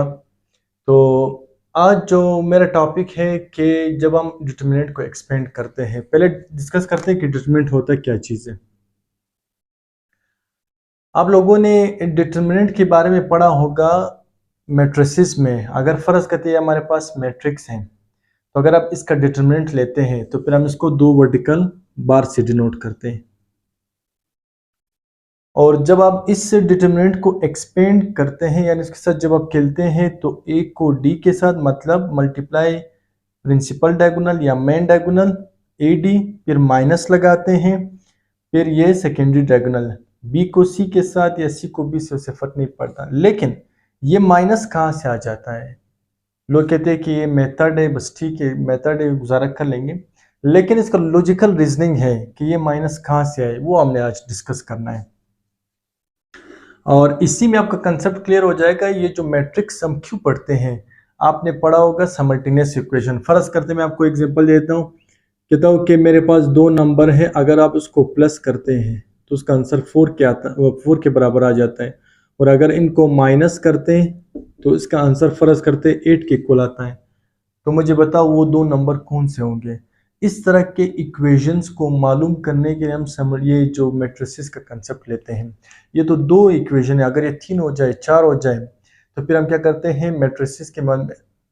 तो आज जो मेरा टॉपिक है कि जब हम डिटरमिनेंट को एक्सपेंड करते हैं, पहले डिस्कस करते हैं कि डिटरमिनेंट होता क्या चीज़ है। आप लोगों ने डिटरमिनेंट के बारे में पढ़ा होगा मैट्रिसेस में। अगर फर्ज करते हैं हमारे पास मैट्रिक्स हैं, तो अगर आप इसका डिटरमिनेंट लेते हैं तो फिर हम इसको दो वर्टिकल बार से डिनोट करते हैं, और जब आप इस डिटरमिनेंट को एक्सपेंड करते हैं यानी इसके साथ जब आप खेलते हैं तो ए को डी के साथ मतलब मल्टीप्लाई प्रिंसिपल डायगोनल या मेन डायगोनल ए डी, फिर माइनस लगाते हैं, फिर ये सेकेंडरी डायगोनल बी को सी के साथ या सी को बी से, उससे फर्क नहीं पड़ता। लेकिन ये माइनस कहाँ से आ जाता है? लोग कहते हैं कि ये मेथड है, बस ठीक है मेथड है, गुजारा कर लेंगे, लेकिन इसका लॉजिकल रीजनिंग है कि ये माइनस कहाँ से आए, वो हमने आज डिस्कस करना है। और इसी में आपका कंसेप्ट क्लियर हो जाएगा। ये जो मैट्रिक्स हम क्यों पढ़ते हैं, आपने पढ़ा होगा साइमल्टेनियस इक्वेशन। फर्ज करते मैं आपको एग्जांपल देता हूँ, कहता हूँ कि मेरे पास दो नंबर है, अगर आप उसको प्लस करते हैं तो उसका आंसर 4 के आता है, 4 के बराबर आ जाता है, और अगर इनको माइनस करते हैं तो इसका आंसर फर्ज करते 8 के इक्वल आता है। तो मुझे बताओ वो दो नंबर कौन से होंगे? इस तरह के इक्वेशंस को मालूम करने के लिए हम ये जो मैट्रिसेस का कंसेप्ट लेते हैं। ये तो दो इक्वेशन है, अगर ये 3 हो जाए 4 हो जाए तो फिर हम क्या करते हैं, मैट्रिसेस के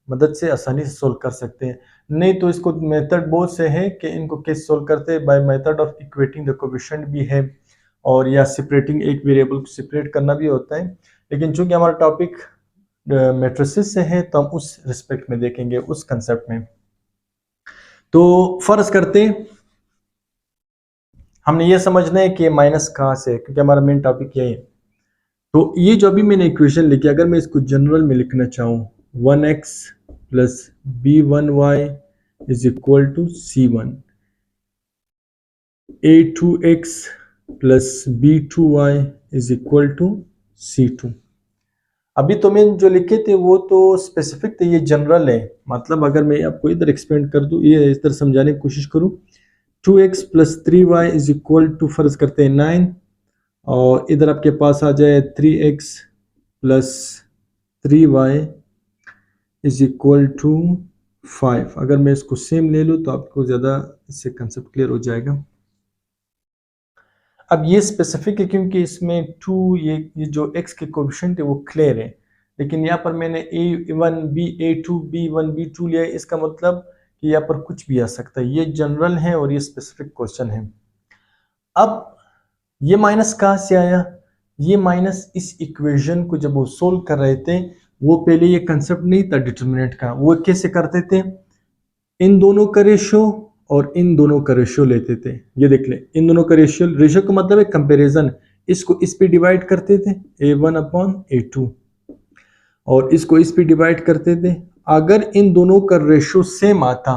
मदद से आसानी से सोल्व कर सकते हैं। नहीं तो इसको मेथड बहुत से हैं कि इनको कैसे सोल्व करते हैं, by method of equating the coefficient भी है, और या सेपरेटिंग एक वेरिएबल को सेपरेट करना भी होता है। लेकिन चूंकि हमारा टॉपिक मैट्रिसेस से है तो हम उस रिस्पेक्ट में देखेंगे, उस कंसेप्ट में। तो फर्ज करते हमने ये समझना है कि माइनस कहाँ से है, क्योंकि हमारा मेन टॉपिक यही है। तो ये जो अभी मैंने इक्वेशन लिखी, अगर मैं इसको जनरल में लिखना चाहूँ, 1x plus b1y is equal to c1, a2x plus b2y is equal to c2। अभी तो मैं जो लिखे थे वो तो स्पेसिफिक थे, ये जनरल है। मतलब अगर मैं आपको इधर एक्सपेंड कर दूं, ये इस तरह समझाने की कोशिश करूं, 2x plus 3y is equal to, फर्ज करते हैं 9, और इधर आपके पास आ जाए 3x plus 3y is equal to 5। अगर मैं इसको सेम ले लूँ तो आपको ज़्यादा इससे कंसेप्ट क्लियर हो जाएगा। अब ये स्पेसिफिक है क्योंकि इसमें 2 ये जो x के कोएफिशिएंट है वो क्लियर है, लेकिन यहाँ पर मैंने a1 a2 b1 b2 लिया है। इसका मतलब कि यहाँ पर कुछ भी आ सकता है। ये जनरल है और ये स्पेसिफिक क्वेश्चन है। अब ये माइनस कहाँ से आया? ये माइनस इस इक्वेशन को जब वो सोल्व कर रहे थे, वो पहले ये कंसेप्ट नहीं था डिटरमिनेंट का। वो कैसे करते थे, इन दोनों का रेशियो और इन दोनों का रेशियो लेते थे। ये देख ले, इन दोनों का रेशियो का मतलब है कंपैरिजन। इसको इस पे डिवाइड करते थे a1 अपॉन a2, और इसको इस पे डिवाइड करते थे। अगर इन दोनों का रेशियो सेम आता,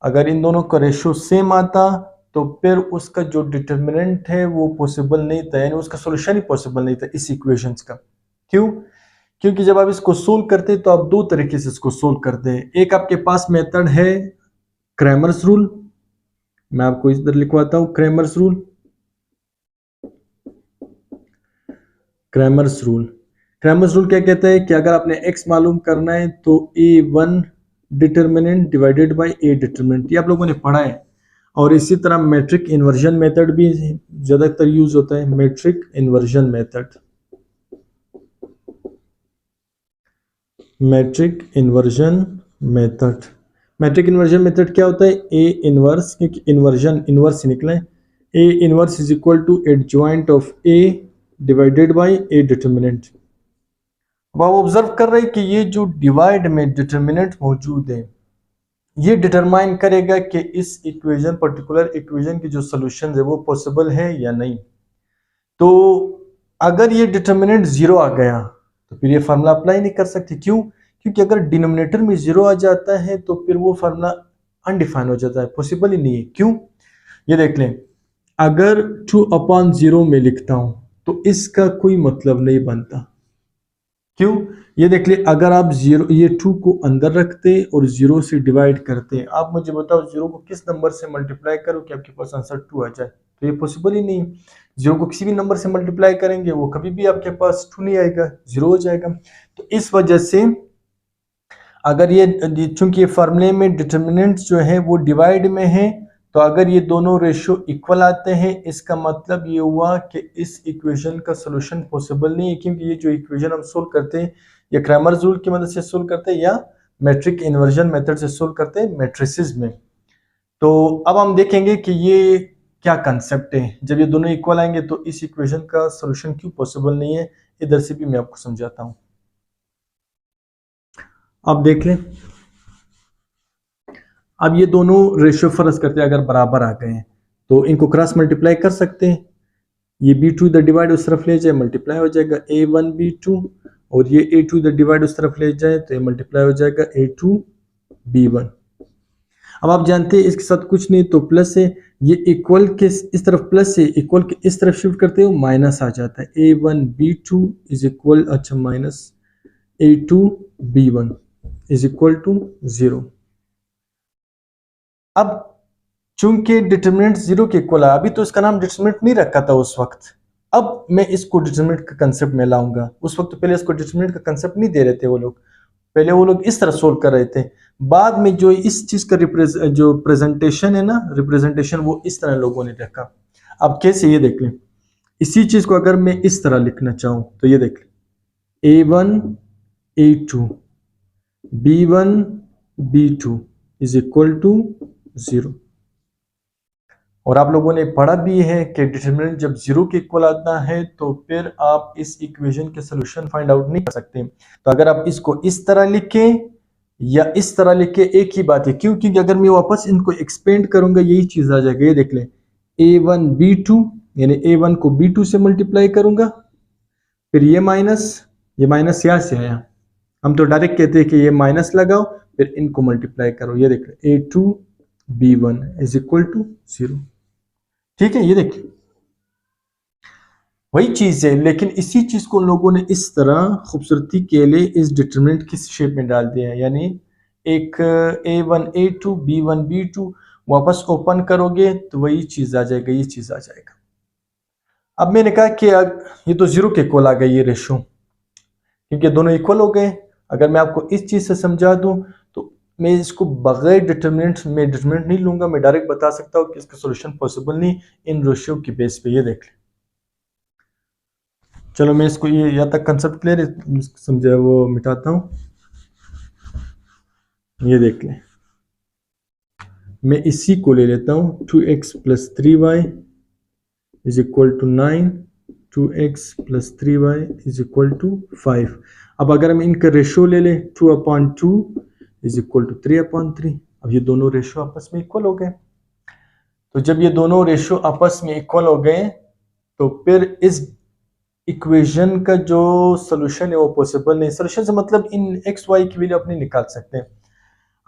अगर इन दोनों का रेशियो सेम आता तो फिर उसका जो डिटरमिनेंट है वो पॉसिबल नहीं था, यानी उसका सॉल्यूशन ही पॉसिबल नहीं था इस इक्वेशंस का। क्यों? क्योंकि जब आप इसको सोल्व करते हैं तो आप दो तरीके से इसको सोल्व करते हैं। एक आपके पास मेथड है क्रैमर्स रूल, मैं आपको इधर लिखवाता हूं क्रैमर्स रूल। क्रैमर्स रूल क्या कहता है कि अगर आपने x मालूम करना है तो a1 determinant divided by a determinant, ये आप लोगों ने पढ़ा है। और इसी तरह मैट्रिक इन्वर्जन मेथड भी ज्यादातर यूज होता है, matrix inversion method. Matrix inversion method, matrix inversion method क्या होता है? ए इनवर्स, क्योंकि इन्वर्जन इनवर्स से निकला है, A inverse is equal to adjoint of A divided by A determinant. अब आप ऑब्जर्व कर रहे हैं कि ये जो डिवाइड में डिटरमिनेंट मौजूद है, ये डिटरमाइन करेगा कि इस इक्वेशन पर्टिकुलर इक्वेशन की जो सॉल्यूशन है वो पॉसिबल है या नहीं। तो अगर ये डिटरमिनेंट 0 आ गया तो फिर ये फार्मूला अप्लाई नहीं कर सकते। क्यों? क्योंकि अगर डिनोमिनेटर में 0 आ जाता है तो फिर वो फार्मूला अनडिफाइन हो जाता है, पॉसिबल ही नहीं है। क्यों? ये देख लें, अगर 2/0 में लिखता हूं तो इसका कोई मतलब नहीं बनता। क्यों? ये देख ले, अगर आप 0 ये 2 को अंदर रखते और 0 से डिवाइड करते, आप मुझे बताओ 0 को किस नंबर से मल्टीप्लाई करो कि आपके पास आंसर 2 आ जाए? तो ये पॉसिबल ही नहीं। जीरो को किसी भी नंबर से मल्टीप्लाई करेंगे वो कभी भी आपके पास 2 नहीं आएगा, 0 हो जाएगा। तो इस वजह से अगर ये चूंकि फार्मूले में डिटर्मिनेंट्स जो है वो डिवाइड में है, तो अगर ये दोनों रेशियो इक्वल आते हैं इसका मतलब ये हुआ कि इस इक्वेशन का सोल्यूशन पॉसिबल नहीं है, क्योंकि ये जो इक्वेशन हम सोल्व करते हैं या क्रैमर्स रूल की मदद से सोल्व करते हैं या मैट्रिक इन्वर्जन मेथड से सोल्व करते हैं मैट्रिसेस में। तो अब हम देखेंगे कि ये क्या कंसेप्ट है, जब ये दोनों इक्वल आएंगे तो इस इक्वेशन का सोल्यूशन क्यों पॉसिबल नहीं है, इधर से भी मैं आपको समझाता हूं। अब देख लें, अब ये दोनों रेशियो फर्ज करते हैं अगर बराबर आ गए हैं तो इनको क्रॉस मल्टीप्लाई कर सकते हैं। ये b2 इधर डिवाइड उस तरफ ले जाए मल्टीप्लाई हो जाएगा a1 b2, और ये a2 इधर डिवाइड उस तरफ ले जाए तो ये मल्टीप्लाई हो जाएगा a2 b1। अब आप जानते हैं इसके साथ कुछ नहीं तो प्लस है, ये इक्वल के इस तरफ प्लस है, इक्वल के इस तरफ शिफ्ट करते हो माइनस आ जाता है, a1 b2 इज इक्वल अच्छा minus a2 b1 is equal to 0। अब चूंकि डिटरमिनेंट 0 के इक्वल है, अभी तो इसका नाम डिटरमिनेंट नहीं रखा था उस वक्त, अब मैं इसको डिटरमिनेंट का कंसेप्ट में लाऊंगा। उस वक्त तो पहले इसको डिटरमिनेंट का कंसेप्ट नहीं दे रहे थे वो लोग, पहले वो लोग इस तरह सोल्व कर रहे थे। बाद में जो इस चीज का जो प्रेजेंटेशन है ना, रिप्रेजेंटेशन वो इस तरह लोगों ने रखा। अब कैसे, ये देख लें, इसी चीज को अगर मैं इस तरह लिखना चाहूं तो ये देख लें, a1 a2 b1 b2 is equal to 0। और आप लोगों ने पढ़ा भी है कि डिटरमिनेंट जब 0 के इक्वल आता है तो फिर आप इस इक्वेशन के सोल्यूशन फाइंड आउट नहीं कर सकते। तो अगर आप इसको इस तरह लिखें या इस तरह लिखें एक ही बात है, क्यों? क्योंकि अगर मैं वापस इनको एक्सपेंड करूंगा यही चीज आ जाएगा। ये देख लें, a1 b2 यानी a1 को b2 से मल्टीप्लाई करूंगा, फिर ये माइनस यहाँ से आया, हम तो डायरेक्ट कहते हैं कि ये माइनस लगाओ फिर इनको मल्टीप्लाई करो। ये देख लें, a2 b1 is equal to 0। ठीक है, ये देखिए वही चीज है, लेकिन इसी चीज को लोगों ने इस तरह खूबसूरती के लिए इस डिटरमिनेंट की शेप में डाल दिया है। यानी एक a1 a2 b1 b2 वापस ओपन करोगे तो वही चीज आ जाएगा, ये चीज आ जाएगा। अब मैंने कहा कि ये तो 0 के इक्वल आ गई ये रेशो, क्योंकि दोनों इक्वल हो गए। अगर मैं आपको इस चीज से समझा दूं तो मैं इसको बगैर डिटरमिनेंट में डिटरमिनेंट नहीं लूंगा, मैं डायरेक्ट बता सकता हूँ कि इसका सॉल्यूशन पॉसिबल नहीं इन रेशियो की बेस पे। ये देख लें, चलो मैं इसको ये या तक कंसेप्ट क्लियर समझा वो मिटाता हूँ। ये देख लें, मैं इसी को ले लेता हूँ, 2x plus 3y is equal to 9, 2x plus 3y is equal to 5। अब अगर हम इनका रेशियो ले लें 2/2 इज इक्वल टू 3/3। अब ये दोनों रेशियो आपस में इक्वल हो गए। तो जब ये दोनों रेशियो आपस में इक्वल हो गए तो फिर इस इक्वेशन का जो सोल्यूशन है वो पॉसिबल नहीं। सोल्यूशन से मतलब इन एक्स वाई की वैल्यू आप नहीं निकाल सकते।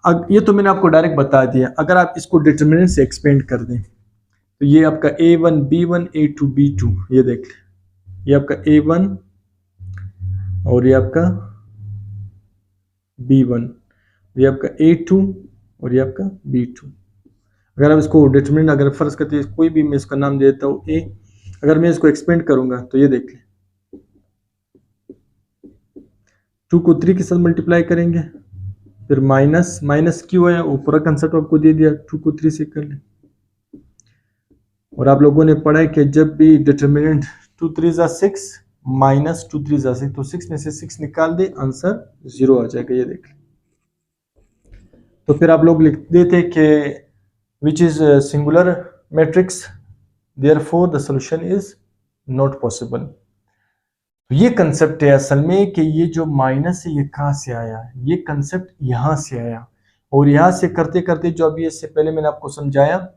अब ये तो मैंने आपको डायरेक्ट बता दिया। अगर आप इसको डिटरमिनेंट से एक्सपेंड कर दें तो ये आपका a1 b1 a2 b2, ये देख लें, ये आपका a1 और ये आपका b1, ये आपका a2 और ये आपका b2। अगर आप इसको डिटरमिनेंट अगर फर्ज करते हैं कोई भी, मैं इसका नाम दे देता हूँ a, अगर मैं इसको एक्सपेंड करूंगा तो ये देख लें, 2 को 3 के साथ मल्टीप्लाई करेंगे, फिर माइनस क्यों है वो पूरा कंसेप्ट आपको दे दिया, 2 को 3 से कर लें। और आप लोगों ने पढ़ा है कि जब भी डिटरमिनेंट 2 3 6 माइनस 2 3 6 तो 6 में से 6 निकाल दे, आंसर 0 आ जाएगा। ये देख लें, तो फिर आप लोग लिख देते कि which is singular matrix, therefore the solution is not possible. तो ये कंसेप्ट है असल में कि ये जो माइनस है ये कहाँ से आया, ये कंसेप्ट यहाँ से आया। और यहाँ से करते करते जो अभी इससे पहले मैंने आपको समझाया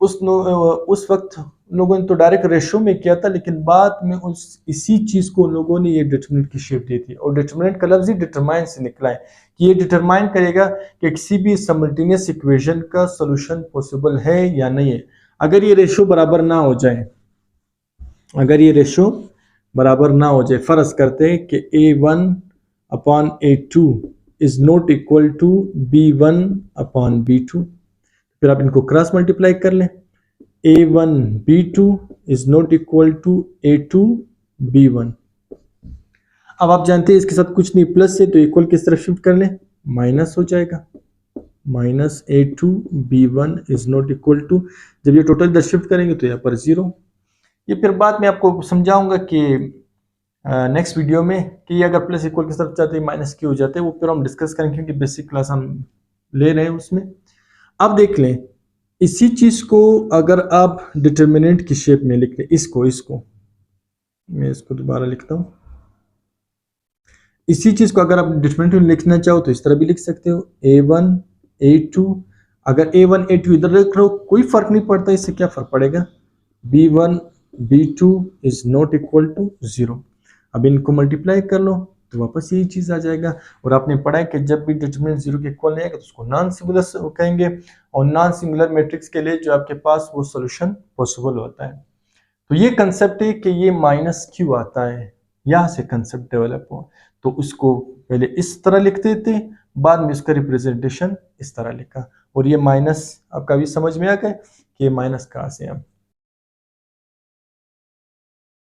उस वक्त लोगों ने तो डायरेक्ट रेशो में किया था, लेकिन बाद में इसी चीज को लोगों ने ये डिटरमिनेंट की शेप दी थी। और डिटरमिनेंट का लफ्ज ही डिटरमाइन से निकला है कि ये डिटरमाइन करेगा कि किसी भी साइमल्टेनियस इक्वेशन का सॉल्यूशन पॉसिबल है या नहीं है। अगर ये रेशो बराबर ना हो जाए, अगर ये रेशो बराबर ना हो जाए, फर्ज करते हैं कि a1/a2 is not equal to b1/b2, फिर आप इनको क्रॉस मल्टीप्लाई कर लें, a1 b2 is not equal to A2 B1। अब आप जानते हैं इसके साथ कुछ नहीं, प्लस से तो इक्वल किस तरफ शिफ्ट कर लें, माइनस हो जाएगा, minus A2 B1 is not equal to, जब ये टोटल इधर शिफ्ट करेंगे तो यहाँ पर 0। ये फिर बाद में आपको समझाऊंगा कि नेक्स्ट वीडियो में कि ये अगर प्लस इक्वल की तरफ जाते हैं माइनस क्यों हो जाते हैं, वो फिर हम डिस्कस करेंगे क्योंकि बेसिक क्लास हम ले रहे हैं उसमें। अब देख लें इसी चीज को अगर आप डिटर्मिनेंट की शेप में लिख लें, इसको मैं इसको दोबारा लिखता हूं, इसी चीज को अगर आप डिटर्मिनेंट में लिखना चाहो तो इस तरह भी लिख सकते हो, A1 A2, अगर A1 A2 इधर लिख लो कोई फर्क नहीं पड़ता, इससे क्या फर्क पड़ेगा, B1 B2 is not equal to 0। अब इनको मल्टीप्लाई कर लो तो वापस यही चीज आ जाएगा। और आपने पढ़ा है कि जब भी डिटरमिनेंट 0 के इक्वल नहीं आएगा तो उसको नॉन सिंगुलर कहेंगे, और नॉन सिंगुलर मैट्रिक्स के लिए जो आपके पास वो सॉल्यूशन पॉसिबल होता है। तो ये कंसेप्ट है कि ये माइनस क्यों आता है, यहाँ से कंसेप्ट डेवलप हो, तो उसको पहले इस तरह लिख देते, बाद में उसका रिप्रेजेंटेशन इस तरह लिखा, और ये माइनस आपका भी समझ में आ गया कि ये माइनस कहाँ से है।